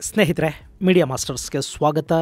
ಸ್ನೇಹಿತರೆ, ಮೀಡಿಯಾ ಮಾಸ್ಟರ್ಸ್ಗೆ ಸ್ವಾಗತ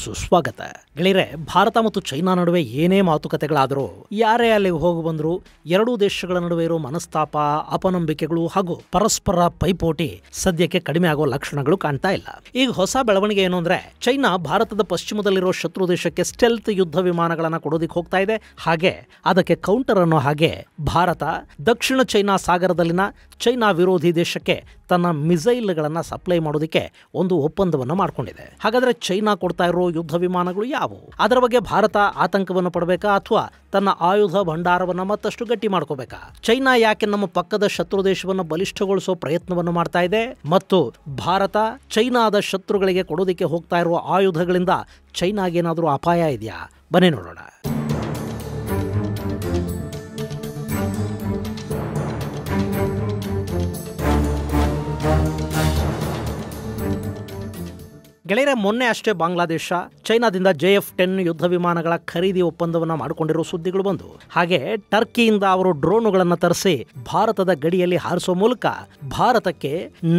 ಸುಸ್ವಾಗತ. ಗೆಳೆಯರೆ, ಭಾರತ ಮತ್ತು ಚೈನಾ ನಡುವೆ ಏನೇ ಮಾತುಕತೆಗಳಾದರೂ, ಯಾರೇ ಅಲ್ಲಿಗೆ ಹೋಗಿ ಬಂದರೂ ಎರಡೂ ದೇಶಗಳ ನಡುವೆ ಇರೋ ಮನಸ್ತಾಪ, ಅಪನಂಬಿಕೆಗಳು ಹಾಗೂ ಪರಸ್ಪರ ಪೈಪೋಟಿ ಸದ್ಯಕ್ಕೆ ಕಡಿಮೆ ಆಗೋ ಲಕ್ಷಣಗಳು ಕಾಣ್ತಾ ಇಲ್ಲ. ಈಗ ಹೊಸ ಬೆಳವಣಿಗೆ ಏನು ಅಂದ್ರೆ, ಚೈನಾ ಭಾರತದ ಪಶ್ಚಿಮದಲ್ಲಿರೋ ಶತ್ರು ದೇಶಕ್ಕೆ ಸ್ಟೆಲ್ತ್ ಯುದ್ಧ ವಿಮಾನಗಳನ್ನು ಕೊಡೋದಿಕ್ಕೆ ಹೋಗ್ತಾ ಇದೆ. ಹಾಗೆ ಅದಕ್ಕೆ ಕೌಂಟರ್ ಅನ್ನೋ ಹಾಗೆ ಭಾರತ ದಕ್ಷಿಣ ಚೈನಾ ಸಾಗರದಲ್ಲಿನ ಚೈನಾ ವಿರೋಧಿ ದೇಶಕ್ಕೆ ತನ್ನ ಮಿಸೈಲ್ಗಳನ್ನು ಸಪ್ಲೈ ಮಾಡೋದಕ್ಕೆ ಒಂದು ಒಪ್ಪಂದವನ್ನು ಮಾಡಿಕೊಂಡಿದೆ. ಹಾಗಾದ್ರೆ ಚೈನಾ ಕೊಡ್ತಾ ಇರೋ ಯುದ್ಧ ವಿಮಾನಗಳು ಯಾವುವು? ಅದರ ಬಗ್ಗೆ ಭಾರತ ಆತಂಕವನ್ನು ಪಡಬೇಕಾ ಅಥವಾ ತನ್ನ ಆಯುಧ ಭಂಡಾರವನ್ನು ಮತ್ತಷ್ಟು ಗಟ್ಟಿ ಮಾಡ್ಕೋಬೇಕಾ? ಚೈನಾ ಯಾಕೆ ನಮ್ಮ ಪಕ್ಕದ ಶತ್ರು ದೇಶವನ್ನು ಬಲಿಷ್ಠಗೊಳಿಸೋ ಪ್ರಯತ್ನವನ್ನು ಮಾಡ್ತಾ ಇದೆ? ಮತ್ತು ಭಾರತ ಚೈನಾದ ಶತ್ರುಗಳಿಗೆ ಕೊಡೋದಕ್ಕೆ ಹೋಗ್ತಾ ಇರುವ ಆಯುಧಗಳಿಂದ ಚೈನಾಗೇನಾದರೂ ಅಪಾಯ ಇದೆಯಾ? ಬನ್ನಿ ನೋಡೋಣ. ಗೆಳೆಯರೆ, ಮೊನ್ನೆ ಅಷ್ಟೇ ಬಾಂಗ್ಲಾದೇಶ ಚೈನಾದಿಂದ JF-10 ಯುದ್ಧ ವಿಮಾನಗಳ ಖರೀದಿ ಒಪ್ಪಂದವನ್ನು ಮಾಡಿಕೊಂಡಿರೋ ಸುದ್ದಿಗಳು ಬಂದು, ಹಾಗೆ ಟರ್ಕಿಯಿಂದ ಅವರು ಡ್ರೋನುಗಳನ್ನು ತರಿಸಿ ಭಾರತದ ಗಡಿಯಲ್ಲಿ ಹಾರಿಸೋ ಮೂಲಕ ಭಾರತಕ್ಕೆ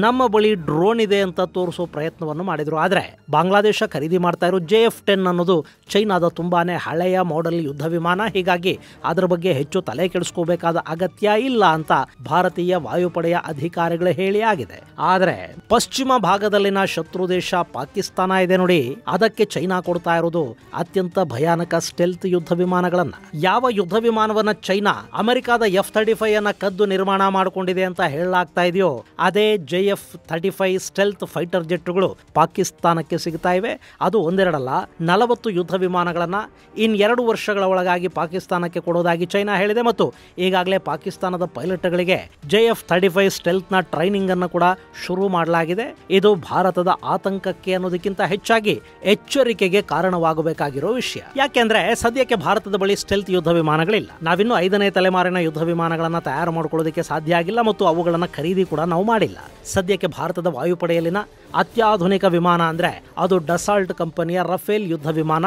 ನಮ್ಮ ಬಳಿ ಡ್ರೋನ್ ಇದೆ ಅಂತ ತೋರಿಸೋ ಪ್ರಯತ್ನವನ್ನು ಮಾಡಿದ್ರು. ಆದರೆ ಬಾಂಗ್ಲಾದೇಶ ಖರೀದಿ ಮಾಡ್ತಾ ಇರೋ JF-10 ಅನ್ನೋದು ಚೈನಾದ ತುಂಬಾನೇ ಹಳೆಯ ಮಾಡೆಲ್ ಯುದ್ಧ ವಿಮಾನ. ಹೀಗಾಗಿ ಅದರ ಬಗ್ಗೆ ಹೆಚ್ಚು ತಲೆ ಕೆಡಿಸ್ಕೋಬೇಕಾದ ಅಗತ್ಯ ಇಲ್ಲ ಅಂತ ಭಾರತೀಯ ವಾಯುಪಡೆಯ ಅಧಿಕಾರಿಗಳ ಹೇಳಿ ಆಗಿದೆ. ಆದರೆ ಪಶ್ಚಿಮ ಭಾಗದಲ್ಲಿನ ಶತ್ರು ದೇಶ ಪಾಕಿಸ್ತಾನ ಇದೆ ನೋಡಿ, ಅದಕ್ಕೆ ಚೈನಾ ಕೊಡ್ತಾ ಇರೋದು ಅತ್ಯಂತ ಭಯಾನಕ ಸ್ಟೆಲ್ತ್ ಯುದ್ಧ ವಿಮಾನಗಳನ್ನ. ಯಾವ ಯುದ್ಧ ವಿಮಾನವನ್ನ ಚೈನಾ ಅಮೆರಿಕಾದ F-35 ಅನ್ನ ಕದ್ದು ನಿರ್ಮಾಣ ಮಾಡಿಕೊಂಡಿದೆ ಅಂತ ಹೇಳಲಾಗ್ತಾ ಇದೆಯೋ, ಅದೇ JF-35 ಸ್ಟೆಲ್ತ್ ಫೈಟರ್ ಜೆಟ್ಗಳು ಪಾಕಿಸ್ತಾನಕ್ಕೆ ಸಿಗ್ತಾ ಇವೆ. ಅದು ಒಂದೆರಡಲ್ಲ, 40 ಯುದ್ಧ ವಿಮಾನಗಳನ್ನ ಇನ್ 2 ವರ್ಷಗಳ ಒಳಗಾಗಿ ಪಾಕಿಸ್ತಾನಕ್ಕೆ ಕೊಡೋದಾಗಿ ಚೈನಾ ಹೇಳಿದೆ. ಮತ್ತು ಈಗಾಗಲೇ ಪಾಕಿಸ್ತಾನದ ಪೈಲಟ್ಗಳಿಗೆ JF-35 ಸ್ಟೆಲ್ತ್ ನ ಟ್ರೈನಿಂಗ್ ಅನ್ನು ಕೂಡ ಶುರು ಮಾಡಲಾಗಿದೆ. ಇದು ಭಾರತದ ಆತಂಕಕ್ಕೆ ಅನ್ನೋದಕ್ಕಿಂತ ಹೆಚ್ಚಾಗಿ ಎಚ್ಚರಿಕೆಗೆ ಕಾರಣವಾಗಬೇಕಾಗಿರೋ ವಿಷಯ. ಯಾಕೆಂದ್ರೆ ಸದ್ಯಕ್ಕೆ ಭಾರತದ ಬಳಿ ಸ್ಟೆಲ್ತ್ ಯುದ್ಧ ವಿಮಾನಗಳಿಲ್ಲ. ನಾವಿನ್ನು 5ನೇ ತಲೆಮಾರಿನ ಯುದ್ಧ ವಿಮಾನಗಳನ್ನ ತಯಾರು ಮಾಡ್ಕೊಳ್ಳೋದಕ್ಕೆ ಸಾಧ್ಯ ಆಗಿಲ್ಲ ಮತ್ತು ಅವುಗಳನ್ನ ಖರೀದಿ ಕೂಡ ನಾವು ಮಾಡಿಲ್ಲ. ಸದ್ಯಕ್ಕೆ ಭಾರತದ ವಾಯುಪಡೆಯಲ್ಲಿನ ಅತ್ಯಾಧುನಿಕ ವಿಮಾನ ಅಂದ್ರೆ ಅದು ಡಸಾಲ್ಟ್ ಕಂಪನಿಯ ರಫೇಲ್ ಯುದ್ಧ ವಿಮಾನ.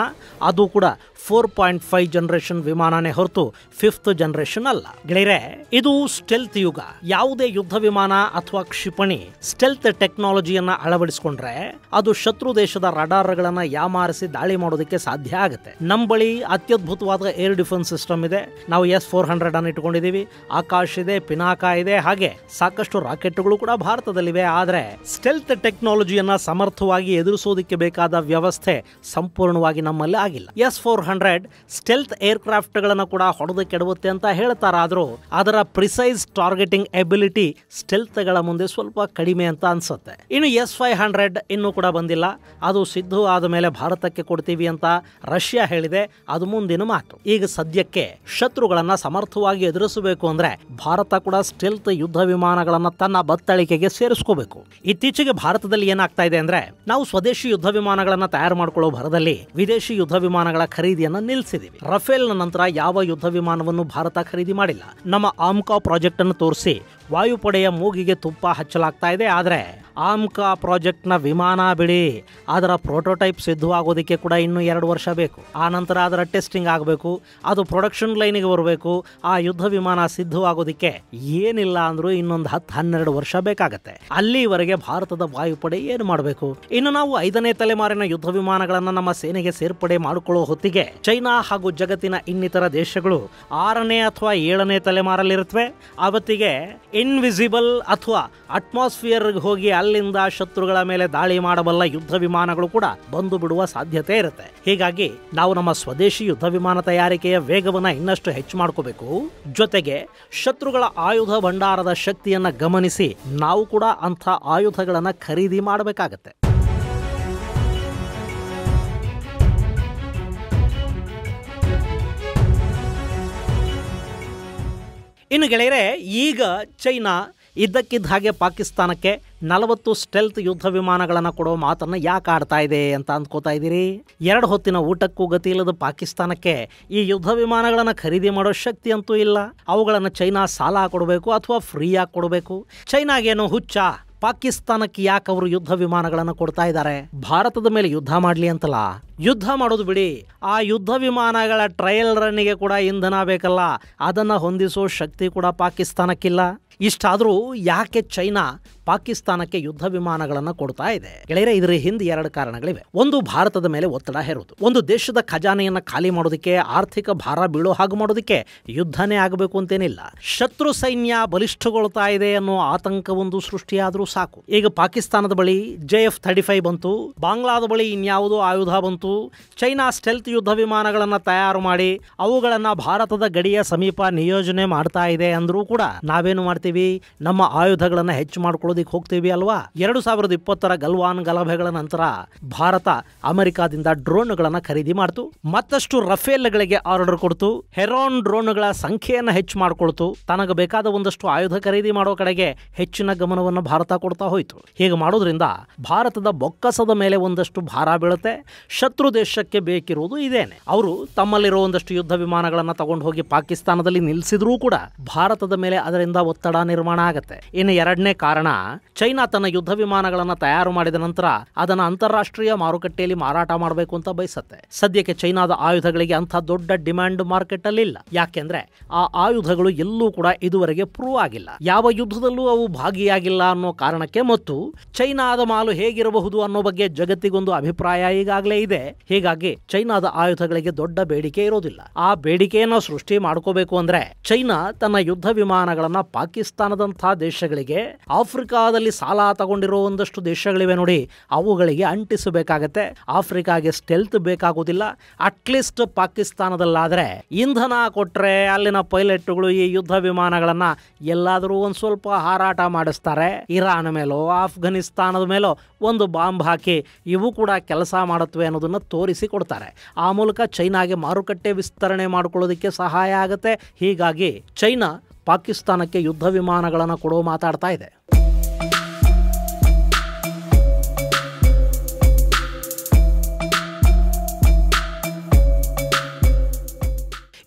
ಅದು ಕೂಡ 4.5 ಜನರೇಷನ್ ವಿಮಾನನೇ ಹೊರತು 5th ಜನರೇಷನ್ ಅಲ್ಲ. ಗೆಳೆಯರೆ, ಇದು ಸ್ಟೆಲ್ತ್ ಯುಗ. ಯಾವುದೇ ಯುದ್ಧ ವಿಮಾನ ಅಥವಾ ಕ್ಷಿಪಣಿ ಸ್ಟೆಲ್ತ್ ಟೆಕ್ನಾಲಜಿಯನ್ನ ಅಳವಡಿಸಿಕೊಂಡ್ರೆ ಅದು ಶತ್ರು ದೇಶದ ರಡಾರ್ಗಳನ್ನ ಯಾಮಾರಿಸಿ ದಾಳಿ ಮಾಡೋದಕ್ಕೆ ಸಾಧ್ಯ ಆಗುತ್ತೆ. ನಮ್ಮ ಬಳಿ ಅತ್ಯದ್ಭುತವಾದ ಏರ್ ಡಿಫೆನ್ಸ್ ಸಿಸ್ಟಮ್ ಇದೆ. ನಾವು S-400 ಅನ್ನು ಇಟ್ಕೊಂಡಿದ್ದೀವಿ. ಆಕಾಶ್ ಇದೆ, ಪಿನಾಕಾ ಇದೆ, ಹಾಗೆ ಸಾಕಷ್ಟು ರಾಕೆಟ್ಗಳು ಕೂಡ ಭಾರತದಲ್ಲಿವೆ. ಆದರೆ ಸ್ಟೆಲ್ತ್ ಟೆಕ್ನಾಲಜಿಯನ್ನ ಸಮರ್ಥವಾಗಿ ಎದುರಿಸೋದಕ್ಕೆ ಬೇಕಾದ ವ್ಯವಸ್ಥೆ ಸಂಪೂರ್ಣವಾಗಿ ನಮ್ಮಲ್ಲಿ ಆಗಿಲ್ಲ. S-400 ಸ್ಟೆಲ್ತ್ ಏರ್ಕ್ರಾಫ್ಟ್ ಗಳನ್ನ ಕೂಡ ಹೊಡೆದು ಕೆಡವುತ್ತೆ ಅಂತ ಹೇಳ್ತಾರಾದ್ರೂ ಅದರ ಪ್ರಿಸೈಸ್ ಟಾರ್ಗೆಟಿಂಗ್ ಎಬಿಲಿಟಿ ಸ್ಟೆಲ್ತ್ ಗಳ ಮುಂದೆ ಸ್ವಲ್ಪ ಕಡಿಮೆ ಅಂತ ಅನ್ಸುತ್ತೆ. ಇನ್ನು S-500 ಇನ್ನೂ ಕೂಡ ಬಂದಿಲ್ಲ. ಅದು ಸಿದ್ಧ ಆದ ಮೇಲೆ ಭಾರತಕ್ಕೆ ಕೊಡ್ತೀವಿ ಅಂತ ರಷ್ಯಾ ಹೇಳಿದೆ. ಅದು ಮುಂದಿನ ಮಾತು. ಈಗ ಸದ್ಯಕ್ಕೆ ಶತ್ರುಗಳನ್ನ ಸಮರ್ಥವಾಗಿ ಎದುರಿಸಬೇಕು ಅಂದ್ರೆ ಭಾರತ ಕೂಡ ಸ್ಟೆಲ್ತ್ ಯುದ್ಧ ವಿಮಾನಗಳನ್ನ ತನ್ನ ಬತ್ತಳಿಕೆಗೆ ಸೇರಿಸ್ಕೋಬೇಕು. ಇತ್ತೀಚೆಗೆ ಭಾರತದಲ್ಲಿ ಏನಾಗ್ತಾ ಇದೆ ಅಂದ್ರೆ, ನಾವು ಸ್ವದೇಶಿ ಯುದ್ಧ ವಿಮಾನಗಳನ್ನ ತಯಾರು ಮಾಡ್ಕೊಳ್ಳೋ ಭರದಲ್ಲಿ ವಿದೇಶಿ ಯುದ್ಧ ವಿಮಾನಗಳ ಖರೀದಿಯನ್ನ ನಿಲ್ಲಿಸಿದೀವಿ. ರಫೇಲ್ ನಂತರ ಯಾವ ಯುದ್ಧ ವಿಮಾನವನ್ನು ಭಾರತ ಖರೀದಿ ಮಾಡಿಲ್ಲ. ನಮ್ಮ ಆಮ್ಕಾ ಪ್ರಾಜೆಕ್ಟ್ ಅನ್ನು ತೋರಿಸಿ ವಾಯುಪಡೆಯ ಮೂಗಿಗೆ ತುಪ್ಪ ಹಚ್ಚಲಾಗ್ತಾ ಇದೆ. ಆದರೆ ಆಮ್ಕಾ ಪ್ರಾಜೆಕ್ಟ್ ನ ವಿಮಾನ ಬಿಡಿ, ಅದರ ಪ್ರೋಟೋಟೈಪ್ ಸಿದ್ಧವಾಗೋದಕ್ಕೆ ಕೂಡ ಇನ್ನೂ 2 ವರ್ಷ ಬೇಕು. ಆ ನಂತರ ಅದರ ಟೆಸ್ಟಿಂಗ್ ಆಗಬೇಕು, ಅದು ಪ್ರೊಡಕ್ಷನ್ ಲೈನಿಗೆ ಬರಬೇಕು. ಆ ಯುದ್ಧ ವಿಮಾನ ಸಿದ್ಧವಾಗೋದಕ್ಕೆ ಏನಿಲ್ಲ ಅಂದ್ರೂ ಇನ್ನೊಂದು 10-12 ವರ್ಷ ಬೇಕಾಗತ್ತೆ. ಅಲ್ಲಿವರೆಗೆ ಭಾರತದ ವಾಯುಪಡೆ ಏನು ಮಾಡಬೇಕು? ಇನ್ನು ನಾವು 5ನೇ ತಲೆಮಾರಿನ ಯುದ್ಧ ವಿಮಾನಗಳನ್ನ ನಮ್ಮ ಸೇನೆಗೆ ಸೇರ್ಪಡೆ ಮಾಡಿಕೊಳ್ಳೋ ಹೊತ್ತಿಗೆ ಚೈನಾ ಹಾಗೂ ಜಗತ್ತಿನ ಇನ್ನಿತರ ದೇಶಗಳು 6ನೇ ಅಥವಾ 7ನೇ ತಲೆಮಾರಲ್ಲಿರುತ್ತವೆ. ಅವತ್ತಿಗೆ ಇನ್ವಿಸಿಬಲ್ ಅಥವಾ ಅಟ್ಮಾಸ್ಫಿಯರ್ ಹೋಗಿ ಅಲ್ಲಿಂದ ಶತ್ರುಗಳ ಮೇಲೆ ದಾಳಿ ಮಾಡಬಲ್ಲ ಯುದ್ಧ ವಿಮಾನಗಳು ಕೂಡ ಬಂದು ಬಿಡುವ ಸಾಧ್ಯತೆ ಇರುತ್ತೆ. ಹೀಗಾಗಿ ನಾವು ನಮ್ಮ ಸ್ವದೇಶಿ ಯುದ್ಧ ವಿಮಾನ ತಯಾರಿಕೆಯ ವೇಗವನ್ನ ಇನ್ನಷ್ಟು ಹೆಚ್ಚು ಮಾಡ್ಕೋಬೇಕು. ಜೊತೆಗೆ ಶತ್ರುಗಳ ಆಯುಧ ಭಂಡಾರದ ಶಕ್ತಿಯನ್ನ ಗಮನಿಸಿ ನಾವು ಕೂಡ ಅಂಥ ಆಯುಧಗಳನ್ನ ಖರೀದಿ ಮಾಡಬೇಕಾಗತ್ತೆ. ಇನ್ನು ಗೆಳೆಯರೆ, ಈಗ ಚೈನಾ ಇದ್ದಕ್ಕಿದ್ದ ಹಾಗೆ ಪಾಕಿಸ್ತಾನಕ್ಕೆ 40 ಸ್ಟೆಲ್ತ್ ಯುದ್ಧ ವಿಮಾನಗಳನ್ನು ಕೊಡೋ ಮಾತನ್ನು ಯಾಕೆ ಆಡ್ತಾ ಇದೆ ಅಂತ ಅಂದ್ಕೋತಾ ಇದ್ದೀರಿ? 2 ಹೊತ್ತಿನ ಊಟಕ್ಕೂ ಗತಿ ಇಲ್ಲದ ಪಾಕಿಸ್ತಾನಕ್ಕೆ ಈ ಯುದ್ಧ ವಿಮಾನಗಳನ್ನು ಖರೀದಿ ಮಾಡೋ ಶಕ್ತಿ ಅಂತೂ ಇಲ್ಲ. ಅವುಗಳನ್ನು ಚೈನಾ ಸಾಲ ಕೊಡಬೇಕು ಅಥವಾ ಫ್ರೀಯಾಗಿ ಕೊಡಬೇಕು. ಚೈನಾಗೇನು ಹುಚ್ಚ? ಪಾಕಿಸ್ತಾನಕ್ಕೆ ಯಾಕೆ ಅವರು ಯುದ್ಧ ವಿಮಾನಗಳನ್ನು ಕೊಡ್ತಾ ಇದ್ದಾರೆ? ಭಾರತದ ಮೇಲೆ ಯುದ್ಧ ಮಾಡಲಿ ಅಂತಲ್ಲ, ಯುದ್ಧ ಮಾಡೋದು ಬಿಡಿ, ಆ ಯುದ್ಧ ವಿಮಾನಗಳ ಟ್ರಯಲ್ ರನ್ನಿಗೆ ಕೂಡ ಇಂಧನ ಬೇಕಲ್ಲ, ಅದನ್ನು ಹೊಂದಿಸೋ ಶಕ್ತಿ ಕೂಡ ಪಾಕಿಸ್ತಾನಕ್ಕಿಲ್ಲ. ಇಷ್ಟಾದರೂ ಯಾಕೆ ಚೈನಾ ಪಾಕಿಸ್ತಾನಕ್ಕೆ ಯುದ್ಧ ವಿಮಾನಗಳನ್ನು ಕೊಡ್ತಾ ಇದೆ? ಗೆಳೆಯರೆ, ಇದರ ಹಿಂದೆ ಎರಡು ಕಾರಣಗಳಿವೆ. ಒಂದು, ಭಾರತದ ಮೇಲೆ ಒತ್ತಡ ಹೇರೋದು. ಒಂದು ದೇಶದ ಖಜಾನೆಯನ್ನು ಖಾಲಿ ಮಾಡೋದಕ್ಕೆ, ಆರ್ಥಿಕ ಭಾರ ಬೀಳೋ ಹಾಗೆ ಮಾಡೋದಕ್ಕೆ ಯುದ್ಧನೇ ಆಗಬೇಕು ಅಂತೇನಿಲ್ಲ. ಶತ್ರು ಸೈನ್ಯ ಬಲಿಷ್ಠಗೊಳ್ತಾ ಇದೆ ಅನ್ನೋ ಆತಂಕ ಒಂದು ಸೃಷ್ಟಿಯಾದರೂ ಸಾಕು. ಈಗ ಪಾಕಿಸ್ತಾನದ ಬಳಿ JF-35 ಬಂತು, ಬಾಂಗ್ಲಾದ ಬಳಿ ಇನ್ಯಾವುದೋ ಆಯುಧ ಬಂತು, ಚೈನಾ ಸ್ಟೆಲ್ತ್ ಯುದ್ಧ ವಿಮಾನಗಳನ್ನು ತಯಾರು ಮಾಡಿ ಅವುಗಳನ್ನು ಭಾರತದ ಗಡಿಯ ಸಮೀಪ ನಿಯೋಜನೆ ಮಾಡ್ತಾ ಇದೆ ಅಂದ್ರೂ ಕೂಡ ನಾವೇನು ಮಾಡ್ತೀವಿ? ನಮ್ಮ ಆಯುಧಗಳನ್ನು ಹೆಚ್ಚು ಮಾಡ್ಕೊಳ್ಳೋದಕ್ಕೆ ಹೋಗ್ತೀವಿ ಅಲ್ವಾ? 2020 ಗಲ್ವಾನ್ ಗಲಭೆಗಳ ನಂತರ ಭಾರತ ಅಮೆರಿಕಾದಿಂದ ಡ್ರೋನ್ಗಳನ್ನು ಖರೀದಿ ಮಾಡ್ತು, ಮತ್ತಷ್ಟು ರಫೇಲ್ಗಳಿಗೆ ಆರ್ಡರ್ ಕೊಡ್ತು, ಹೆರಾನ್ ಡ್ರೋನ್ಗಳ ಸಂಖ್ಯೆಯನ್ನು ಹೆಚ್ಚು ಮಾಡಿಕೊಳ್ತು, ತನಗೆ ಬೇಕಾದ ಒಂದಷ್ಟು ಆಯುಧ ಖರೀದಿ ಮಾಡೋ ಕಡೆಗೆ ಹೆಚ್ಚಿನ ಗಮನವನ್ನು ಭಾರತ ಕೊಡ್ತಾ ಹೋಯಿತು. ಹೀಗೆ ಮಾಡೋದ್ರಿಂದ ಭಾರತದ ಬೊಕ್ಕಸದ ಮೇಲೆ ಒಂದಷ್ಟು ಭಾರ ಬೀಳುತ್ತೆ. ಶತ್ರು ದೇಶಕ್ಕೆ ಬೇಕಿರುವುದು ಇದೇನೆ. ಅವರು ತಮ್ಮಲ್ಲಿರೋ ಒಂದಷ್ಟು ಯುದ್ಧ ವಿಮಾನಗಳನ್ನು ತಗೊಂಡು ಹೋಗಿ ಪಾಕಿಸ್ತಾನದಲ್ಲಿ ನಿಲ್ಲಿಸಿದ್ರೂ ಕೂಡ ಭಾರತದ ಮೇಲೆ ಅದರಿಂದ ಒತ್ತಡ ನಿರ್ಮಾಣ ಆಗುತ್ತೆ. ಇನ್ನು ಎರಡನೇ ಕಾರಣ, ಚೈನಾ ತನ್ನ ಯುದ್ಧ ವಿಮಾನಗಳನ್ನು ತಯಾರು ಮಾಡಿದ ನಂತರ ಅದನ್ನು ಅಂತಾರಾಷ್ಟ್ರೀಯ ಮಾರುಕಟ್ಟೆಯಲ್ಲಿ ಮಾರಾಟ ಮಾಡಬೇಕು ಅಂತ ಬಯಸುತ್ತೆ. ಸದ್ಯಕ್ಕೆ ಚೈನಾದ ಆಯುಧಗಳಿಗೆ ಅಂಥ ದೊಡ್ಡ ಡಿಮ್ಯಾಂಡ್ ಮಾರ್ಕೆಟ್ ಅಲ್ಲಿ ಇಲ್ಲ. ಯಾಕೆಂದ್ರೆ ಆ ಆಯುಧಗಳು ಎಲ್ಲೂ ಕೂಡ ಇದುವರೆಗೆ ಪ್ರೂವ್ ಆಗಿಲ್ಲ, ಯಾವ ಯುದ್ಧದಲ್ಲೂ ಅವು ಭಾಗಿಯಾಗಿಲ್ಲ ಅನ್ನೋ ಕಾರಣಕ್ಕೆ, ಮತ್ತು ಚೈನಾದ ಮಾಲು ಹೇಗಿರಬಹುದು ಅನ್ನೋ ಬಗ್ಗೆ ಜಗತ್ತಿಗೊಂದು ಅಭಿಪ್ರಾಯ ಈಗಾಗಲೇ ಇದೆ. ಹೀಗಾಗಿ ಚೈನಾದ ಆಯುಧಗಳಿಗೆ ದೊಡ್ಡ ಬೇಡಿಕೆ ಇರೋದಿಲ್ಲ. ಆ ಬೇಡಿಕೆಯನ್ನು ಸೃಷ್ಟಿ ಮಾಡ್ಕೋಬೇಕು ಅಂದ್ರೆ ಚೈನಾ ತನ್ನ ಯುದ್ಧ ವಿಮಾನಗಳನ್ನ ಪಾಕಿಸ್ತಾನದಂತಹ ದೇಶಗಳಿಗೆ, ಆಫ್ರಿಕಾದಲ್ಲಿ ಸಾಲ ತಗೊಂಡಿರೋ ಒಂದಷ್ಟು ದೇಶಗಳಿವೆ ನೋಡಿ, ಅವುಗಳಿಗೆ ಅಂಟಿಸಬೇಕಾಗತ್ತೆ. ಆಫ್ರಿಕಾಗೆ ಸ್ಟೆಲ್ತ್ ಬೇಕಾಗೋದಿಲ್ಲ. ಅಟ್ಲೀಸ್ಟ್ ಪಾಕಿಸ್ತಾನದಲ್ಲಾದ್ರೆ ಇಂಧನ ಕೊಟ್ರೆ ಅಲ್ಲಿನ ಪೈಲಟ್ಗಳು ಈ ಯುದ್ಧ ವಿಮಾನಗಳನ್ನ ಎಲ್ಲಾದರೂ ಒಂದ್ ಸ್ವಲ್ಪ ಹಾರಾಟ ಮಾಡಿಸ್ತಾರೆ. ಇರಾನ್ ಮೇಲೋ ಆಫ್ಘನಿಸ್ತಾನದ ಮೇಲೋ ಒಂದು ಬಾಂಬ್ ಹಾಕಿ ಇವು ಕೂಡ ಕೆಲಸ ಮಾಡುತ್ತವೆ ಅನ್ನೋದನ್ನ ತೋರಿಸಿ ಕೊಡ್ತಾರೆ. ಆ ಮೂಲಕ ಚೈನಾಗೆ ಮಾರುಕಟ್ಟೆ ವಿಸ್ತರಣೆ ಮಾಡ್ಕೊಳ್ಳೋದಕ್ಕೆ ಸಹಾಯ ಆಗುತ್ತೆ. ಹೀಗಾಗಿ ಚೈನಾ ಪಾಕಿಸ್ತಾನಕ್ಕೆ ಯುದ್ಧ ವಿಮಾನಗಳನ್ನು ಕೊಡೋ ಮಾತಾಡ್ತಾ ಇದೆ.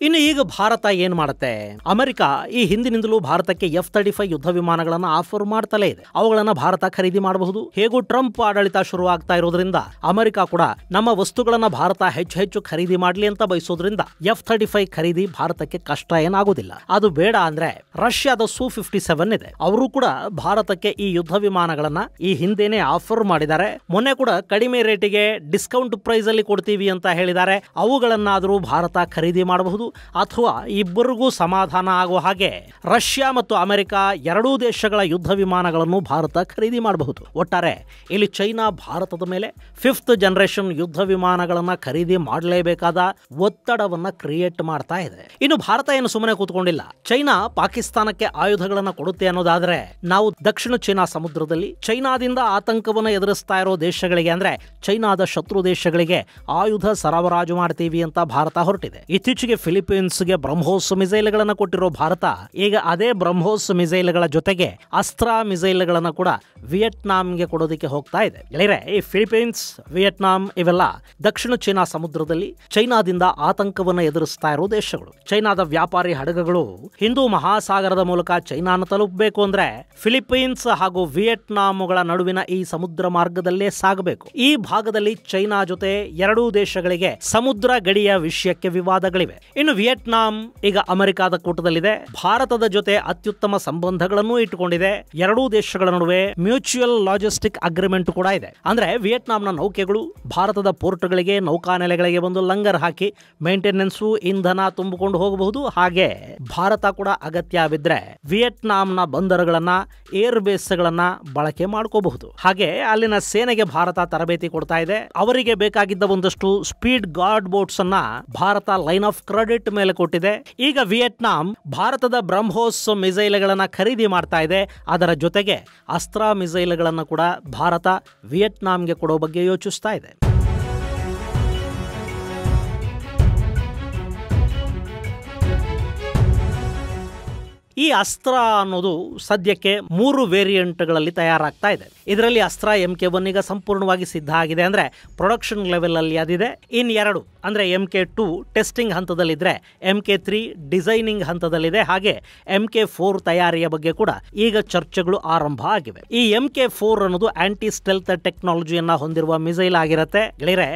ಇನ್ನು ಈಗ ಭಾರತ ಏನ್ ಮಾಡುತ್ತೆ? ಅಮೆರಿಕ ಈ ಹಿಂದಿನಿಂದಲೂ ಭಾರತಕ್ಕೆ F-35 ಯುದ್ಧ ವಿಮಾನಗಳನ್ನು ಆಫರ್ ಮಾಡ್ತಲೇ ಇದೆ. ಅವುಗಳನ್ನು ಭಾರತ ಖರೀದಿ ಮಾಡಬಹುದು. ಹೇಗೂ ಟ್ರಂಪ್ ಆಡಳಿತ ಶುರು ಆಗ್ತಾ ಇರೋದ್ರಿಂದ ಅಮೆರಿಕ ಕೂಡ ನಮ್ಮ ವಸ್ತುಗಳನ್ನ ಭಾರತ ಹೆಚ್ಚು ಖರೀದಿ ಮಾಡಲಿ ಅಂತ ಬಯಸೋದ್ರಿಂದ F-35 ಖರೀದಿ ಭಾರತಕ್ಕೆ ಕಷ್ಟ ಏನಾಗೋದಿಲ್ಲ. ಅದು ಬೇಡ ಅಂದ್ರೆ ರಷ್ಯಾದ Su-57 ಇದೆ, ಅವರು ಕೂಡ ಭಾರತಕ್ಕೆ ಈ ಯುದ್ಧ ವಿಮಾನಗಳನ್ನ ಈ ಹಿಂದೆನೆ ಆಫರ್ ಮಾಡಿದ್ದಾರೆ. ಮೊನ್ನೆ ಕೂಡ ಕಡಿಮೆ ರೇಟಿಗೆ ಡಿಸ್ಕೌಂಟ್ ಪ್ರೈಸ್ ಅಲ್ಲಿ ಕೊಡ್ತೀವಿ ಅಂತ ಹೇಳಿದ್ದಾರೆ. ಅವುಗಳನ್ನಾದರೂ ಭಾರತ ಖರೀದಿ ಮಾಡಬಹುದು. ಅಥವಾ ಇಬ್ಬರಿಗೂ ಸಮಾಧಾನ ಆಗುವ ಹಾಗೆ ರಷ್ಯಾ ಮತ್ತು ಅಮೆರಿಕ ಎರಡೂ ದೇಶಗಳ ಯುದ್ಧ ವಿಮಾನಗಳನ್ನು ಭಾರತ ಖರೀದಿ ಮಾಡಬಹುದು. ಒಟ್ಟಾರೆ ಇಲ್ಲಿ ಚೈನಾ ಭಾರತದ ಮೇಲೆ 5th ಜನರೇಷನ್ ಯುದ್ಧ ವಿಮಾನಗಳನ್ನು ಖರೀದಿ ಮಾಡಲೇಬೇಕಾದ ಒತ್ತಡವನ್ನ ಕ್ರಿಯೇಟ್ ಮಾಡ್ತಾ ಇದೆ. ಇನ್ನು ಭಾರತ ಏನು ಸುಮ್ಮನೆ ಕೂತ್ಕೊಂಡಿಲ್ಲ. ಚೈನಾ ಪಾಕಿಸ್ತಾನಕ್ಕೆ ಆಯುಧಗಳನ್ನು ಕೊಡುತ್ತೆ ಅನ್ನೋದಾದ್ರೆ ನಾವು ದಕ್ಷಿಣ ಚೈನಾ ಸಮುದ್ರದಲ್ಲಿ ಚೈನಾದಿಂದ ಆತಂಕವನ್ನು ಎದುರಿಸ್ತಾ ಇರೋ ದೇಶಗಳಿಗೆ, ಅಂದ್ರೆ ಚೈನಾದ ಶತ್ರು ದೇಶಗಳಿಗೆ ಆಯುಧ ಸರಬರಾಜು ಮಾಡ್ತೀವಿ ಅಂತ ಭಾರತ ಹೊರಟಿದೆ. ಇತ್ತೀಚೆಗೆ ಫಿಲಿಪೀನ್ಸ್ಗೆ ಬ್ರಹ್ಮೋಸ್ ಮಿಸೈಲ್ಗಳನ್ನು ಕೊಟ್ಟಿರೋ ಭಾರತ ಈಗ ಅದೇ ಬ್ರಹ್ಮೋಸ್ ಮಿಸೈಲ್ಗಳ ಜೊತೆಗೆ ಅಸ್ತ್ರ ಮಿಸೈಲ್ಗಳನ್ನು ಕೂಡ ವಿಯೆಟ್ನಾಂಗೆ ಕೊಡೋದಕ್ಕೆ ಹೋಗ್ತಾ ಇದೆ. ಗೆಳೆಯರೆ, ಈ ಫಿಲಿಪೀನ್ಸ್, ವಿಯೆಟ್ನಾಂ ಇವೆಲ್ಲ ದಕ್ಷಿಣ ಚೈನಾ ಸಮುದ್ರದಲ್ಲಿ ಚೈನಾದಿಂದ ಆತಂಕವನ್ನು ಎದುರಿಸ್ತಾ ಇರೋ ದೇಶಗಳು. ಚೈನಾದ ವ್ಯಾಪಾರಿ ಹಡಗುಗಳು ಹಿಂದೂ ಮಹಾಸಾಗರದ ಮೂಲಕ ಚೈನಾನ ತಲುಪಬೇಕು ಅಂದ್ರೆ ಫಿಲಿಪೀನ್ಸ್ ಹಾಗೂ ವಿಯೆಟ್ನಾಂಗಳ ನಡುವಿನ ಈ ಸಮುದ್ರ ಮಾರ್ಗದಲ್ಲೇ ಸಾಗಬೇಕು. ಈ ಭಾಗದಲ್ಲಿ ಚೈನಾ ಜೊತೆ ಎರಡೂ ದೇಶಗಳಿಗೆ ಸಮುದ್ರ ಗಡಿಯ ವಿಷಯಕ್ಕೆ ವಿವಾದಗಳಿವೆ. ಇನ್ನು ವಿಯೆಟ್ನಾಂ ಈಗ ಅಮೆರಿಕದ ಕೂಟದಲ್ಲಿದೆ. ಭಾರತದ ಜೊತೆ ಅತ್ಯುತ್ತಮ ಸಂಬಂಧಗಳನ್ನು ಇಟ್ಟುಕೊಂಡಿದೆ. ಎರಡೂ ದೇಶಗಳ ನಡುವೆ ಮ್ಯೂಚುವಲ್ ಲಾಜಿಸ್ಟಿಕ್ ಅಗ್ರಿಮೆಂಟ್ ಕೂಡ ಇದೆ. ಅಂದ್ರೆ ವಿಯೆಟ್ನಾಂನ ನೌಕೆಗಳು ಭಾರತದ ಪೋರ್ಟ್ಗಳಿಗೆ, ನೌಕಾನೆಲೆಗಳಿಗೆ ಬಂದು ಲಂಗರ್ ಹಾಕಿ ಮೇಂಟೆನೆನ್ಸು, ಇಂಧನ ತುಂಬಿಕೊಂಡು ಹೋಗಬಹುದು. ಹಾಗೆ ಭಾರತ ಕೂಡ ಅಗತ್ಯ ಬಿದ್ರೆ ವಿಯೆಟ್ನಾಂನ ಬಂದರುಗಳನ್ನ, ಏರ್ ಬೇಸ್ಗಳನ್ನ ಬಳಕೆ ಮಾಡ್ಕೋಬಹುದು. ಹಾಗೆ ಅಲ್ಲಿನ ಸೇನೆಗೆ ಭಾರತ ತರಬೇತಿ ಕೊಡ್ತಾ ಇದೆ. ಅವರಿಗೆ ಬೇಕಾಗಿದ್ದ ಒಂದಷ್ಟು ಸ್ಪೀಡ್ ಗಾರ್ಡ್ ಬೋಟ್ಸ್ ಅನ್ನ ಭಾರತ ಲೈನ್ ಆಫ್ ಕ್ರೆಡಿಟ್ ಮೇಲೆ ಕೊಟ್ಟಿದೆ. ಈಗ ವಿಯೆಟ್ನಾಂ ಭಾರತದ ಬ್ರಹ್ಮೋಸ್ ಮಿಸೈಲ್ಗಳನ್ನ ಖರೀದಿ ಮಾಡ್ತಾ ಇದೆ. ಅದರ ಜೊತೆಗೆ ಅಸ್ತ್ರ ಮಿಸೈಲ್ಗಳನ್ನು ಕೂಡ ಭಾರತ ವಿಯೆಟ್ನಾಂಗೆ ಕೊಡೋ ಬಗ್ಗೆ ಯೋಚಿಸ್ತಾ ಇದೆ. ಈ ಅಸ್ತ್ರ ಅನ್ನೋದು ಸದ್ಯಕ್ಕೆ 3 ವೇರಿಯಂಟ್ಗಳಲ್ಲಿ ತಯಾರಾಗ್ತಾ ಇದೆ. ಇದರಲ್ಲಿ ಅಸ್ತ್ರ MK1 ಈಗ ಸಂಪೂರ್ಣವಾಗಿ ಸಿದ್ಧ ಆಗಿದೆ, ಅಂದ್ರೆ ಪ್ರೊಡಕ್ಷನ್ ಲೆವೆಲ್ ಅಲ್ಲಿ ಅದಿದೆ. ಇನ್ 2 ಅಂದ್ರೆ MK2 ಟೆಸ್ಟಿಂಗ್ ಹಂತದಲ್ಲಿದ್ರೆ, MK3 ಡಿಸೈನಿಂಗ್ ಹಂತದಲ್ಲಿದೆ. ಹಾಗೆ MK4 ತಯಾರಿಯ ಬಗ್ಗೆ ಕೂಡ ಈಗ ಚರ್ಚೆಗಳು ಆರಂಭ ಆಗಿವೆ. ಈ MK4 ಅನ್ನೋದು ಆಂಟಿ ಸ್ಟೆಲ್ತ್ ಟೆಕ್ನಾಲಜಿಯನ್ನ ಹೊಂದಿರುವ ಮಿಸೈಲ್ ಆಗಿರುತ್ತೆ. ಗೆಳೆಯರೆ,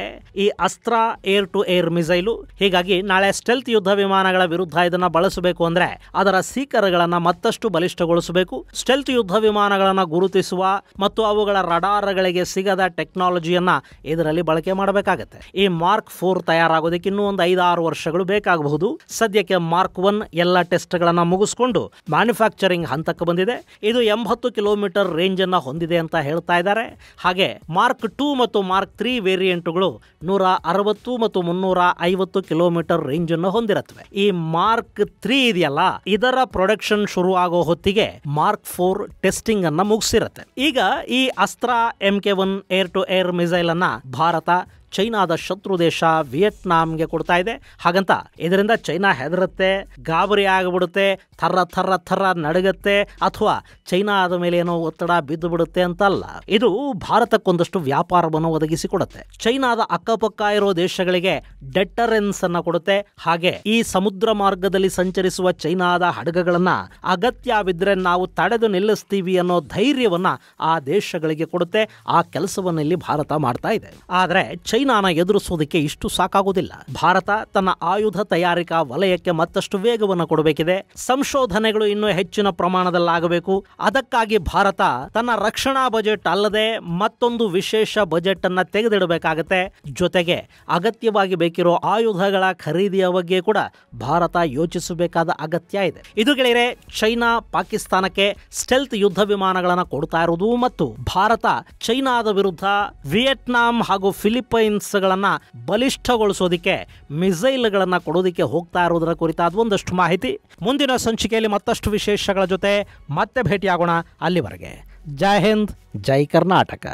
ಈ ಅಸ್ತ್ರ ಏರ್ ಟು ಏರ್ ಮಿಸೈಲು. ಹೀಗಾಗಿ ನಾಳೆ ಸ್ಟೆಲ್ತ್ ಯುದ್ಧ ವಿಮಾನಗಳ ವಿರುದ್ಧ ಇದನ್ನ ಬಳಸಬೇಕು ಅಂದ್ರೆ ಅದರ ಸೀಕರ್ಗಳನ್ನ ಮತ್ತಷ್ಟು ಬಲಿಷ್ಠಗೊಳಿಸಬೇಕು. ಸ್ಟೆಲ್ತ್ ಯುದ್ಧ ವಿಮಾನಗಳನ್ನ ಗುರುತಿಸುವ ಮತ್ತು ಅವುಗಳ ರಡಾರ್ಗಳಿಗೆ ಸಿಗದ ಟೆಕ್ನಾಲಜಿಯನ್ನ ಇದರಲ್ಲಿ ಬಳಕೆ ಮಾಡಬೇಕಾಗತ್ತೆ. ಈ ಮಾರ್ಕ್ 4 ತಯಾರಾಗೋದಕ್ಕೆ ಇನ್ನೂ ಒಂದು 5-6 ವರ್ಷಗಳು ಬೇಕಾಗಬಹುದು. ಸದ್ಯಕ್ಕೆ ಮಾರ್ಕ್ 1 ಎಲ್ಲ ಟೆಸ್ಟ್ ಗಳನ್ನ ಮುಗಿಸಿಕೊಂಡು ಮ್ಯಾನುಫ್ಯಾಕ್ಚರಿಂಗ್ ಹಂತಕ್ಕೆ ಬಂದಿದೆ. ಇದು 80 ಕಿಲೋಮೀಟರ್ ರೇಂಜ್ ಅನ್ನ ಹೊಂದಿದೆ ಅಂತ ಹೇಳ್ತಾ ಇದ್ದಾರೆ. ಹಾಗೆ ಮಾರ್ಕ್ 2 ಮತ್ತು ಮಾರ್ಕ್ 3 ವೇರಿಯಂಟ್ಗಳು 160 ಮತ್ತು 350 ಕಿಲೋಮೀಟರ್ ರೇಂಜ್ ಅನ್ನು ಹೊಂದಿರುತ್ತವೆ. ಈ ಮಾರ್ಕ್ 3 ಇದೆಯಲ್ಲ, ಇದರ ಪ್ರೊಡಕ್ಷನ್ ಶುರು ಆಗೋ ಹೊತ್ತಿಗೆ ಮಾರ್ಕ್ 4 ಟೆಸ್ಟಿಂಗ್ ಅನ್ನ ಮುಗಿಸಿರುತ್ತೆ. ಈಗ ಈ ಅಸ್ತ್ರ MK1 air to air missile ಅನ್ನ ಭಾರತ ಚೈನಾದ ಶತ್ರು ದೇಶ ವಿಯೆಟ್ನಾಂಗೆ ಕೊಡ್ತಾ ಇದೆ. ಹಾಗಂತ ಇದರಿಂದ ಚೈನಾ ಹೆದರುತ್ತೆ, ಗಾಬರಿ ಆಗಿಬಿಡುತ್ತೆ, ಥರ ನಡಗತ್ತೆ, ಅಥವಾ ಚೈನಾದ ಮೇಲೆ ಏನೋ ಒತ್ತಡ ಬಿದ್ದು ಬಿಡುತ್ತೆ ಅಂತಲ್ಲ. ಇದು ಭಾರತಕ್ಕೊಂದಷ್ಟು ವ್ಯಾಪಾರವನ್ನು ಒದಗಿಸಿಕೊಡುತ್ತೆ. ಚೈನಾದ ಅಕ್ಕಪಕ್ಕ ಇರೋ ದೇಶಗಳಿಗೆ ಡೆಟರೆನ್ಸ್ ಅನ್ನ ಕೊಡುತ್ತೆ. ಹಾಗೆ ಈ ಸಮುದ್ರ ಮಾರ್ಗದಲ್ಲಿ ಸಂಚರಿಸುವ ಚೈನಾದ ಹಡಗುಗಳನ್ನ ಅಗತ್ಯವಿದ್ರೆ ನಾವು ತಡೆದು ನಿಲ್ಲಿಸ್ತೀವಿ ಅನ್ನೋ ಧೈರ್ಯವನ್ನ ಆ ದೇಶಗಳಿಗೆ ಕೊಡುತ್ತೆ. ಆ ಕೆಲಸವನ್ನು ಇಲ್ಲಿ ಭಾರತ ಮಾಡ್ತಾ ಇದೆ. ಆದ್ರೆ ಚೈನಾನ ಎದುರಿಸೋದಕ್ಕೆ ಇಷ್ಟು ಸಾಕಾಗೋದಿಲ್ಲ. ಭಾರತ ತನ್ನ ಆಯುಧ ತಯಾರಿಕಾ ವಲಯಕ್ಕೆ ಮತ್ತಷ್ಟು ವೇಗವನ್ನು ಕೊಡಬೇಕಿದೆ. ಸಂಶೋಧನೆಗಳು ಇನ್ನೂ ಹೆಚ್ಚಿನ ಪ್ರಮಾಣದಲ್ಲಾಗಬೇಕು. ಅದಕ್ಕಾಗಿ ಭಾರತ ತನ್ನ ರಕ್ಷಣಾ ಬಜೆಟ್ ಅಲ್ಲದೆ ಮತ್ತೊಂದು ವಿಶೇಷ ಬಜೆಟ್ ಅನ್ನ ತೆಗೆದಿಡಬೇಕಾಗತ್ತೆ. ಜೊತೆಗೆ ಅಗತ್ಯವಾಗಿ ಬೇಕಿರೋ ಆಯುಧಗಳ ಖರೀದಿಯ ಬಗ್ಗೆ ಕೂಡ ಭಾರತ ಯೋಚಿಸಬೇಕಾದ ಅಗತ್ಯ ಇದೆ. ಇದು ಗೆಳೆಯರೆ, ಚೈನಾ ಪಾಕಿಸ್ತಾನಕ್ಕೆ ಸ್ಟೆಲ್ತ್ ಯುದ್ಧ ವಿಮಾನಗಳನ್ನು ಕೊಡ್ತಾ ಇರುವುದು ಮತ್ತು ಭಾರತ ಚೈನಾದ ವಿರುದ್ಧ ವಿಯೆಟ್ನಾಂ ಹಾಗೂ ಫಿಲಿಪೈನ್ಸ್ ಗಳನ್ನ ಬಲಿಷ್ಠಗೊಳಿಸೋದಿಕ್ಕೆ ಮಿಸೈಲ್ಗಳನ್ನ ಕೊಡೋದಿಕ್ಕೆ ಹೋಗ್ತಾ ಇರೋದರ ಕುರಿತಾದ ಒಂದಷ್ಟು ಮಾಹಿತಿ. ಮುಂದಿನ ಸಂಚಿಕೆಯಲ್ಲಿ ಮತ್ತಷ್ಟು ವಿಶೇಷಗಳ ಜೊತೆ ಮತ್ತೆ ಭೇಟಿಯಾಗೋಣ. ಅಲ್ಲಿವರೆಗೆ ಜೈ ಹಿಂದ್, ಜೈ ಕರ್ನಾಟಕ.